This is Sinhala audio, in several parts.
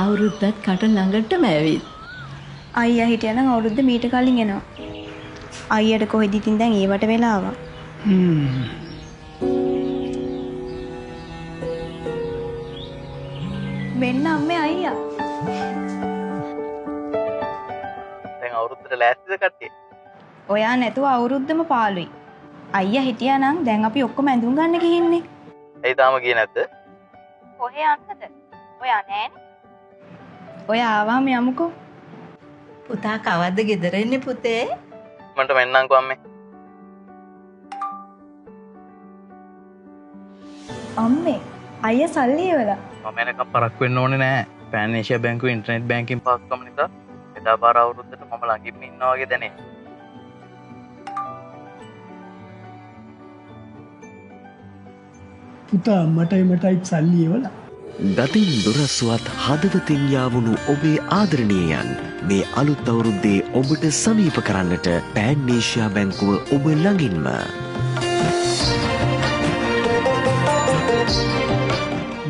අවුරුද්දත් කට ළඟටම ඇවිත්. අයියා හිටියනම් අවුරුද්ද මීට කලින් එනවා. අයියට කොහෙද ඉතින් දැන් ඒවට වෙලාව. මෙන්න අම්මේ අයියා. දැන් අවුරුද්දට ලෑස්තිද කට්ටිය? ඔයා නැතුව අවුරුද්දම පාළුයි. අයියා හිටියානම් දැන් අපි ඔක්කොම ඇඳුම් ගන්න ගිහින්නේ. ඇයි තාම ගියේ නැද්ද? කොහේ යන්නද? ඔයා නෑනේ. ඔයා ආවම යමුකෝ. පුතා කවද්ද ගෙදර එන්නේ පුතේ? මන්ට මෙන්නම්කෝ අම්මේ. අම්මේ අයියා සල්ලි එවලා. මම එනකම් පරක් වෙන්න ඕනේ නෑ. පෑන් ඒෂියා බැංකුවේ ඉන්ටර්නෙට් බැංකින් පාස්කම නිසා එදා පාර අවුරුද්දට මම ළඟින්ම ඉන්නවා වගේ දැනේ. පුතා මටයි සල්ලි එවලා. දතින් දුරස්වත් හදවතින් යාවුණු ඔබේ ආදරණීයයන් මේ අලුත් අවුරුද්දේ ඔබට සමීප කරන්නට පෑන් ඒෂියා බැංකුව ඔබ ළඟින්ම.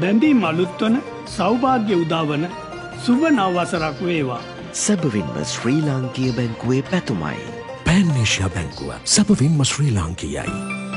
බැඳීම් අලුත්වන සෞභාග්‍ය උදාවන සුබ නව වසරක් වේවා. සැබවින්ම ශ්‍රී ලාංකීය බැංකුවේ පැතුමයි. පෑන් ඒෂියා බැංකුව සැබවින්ම ශ්‍රී ලාංකීයයි.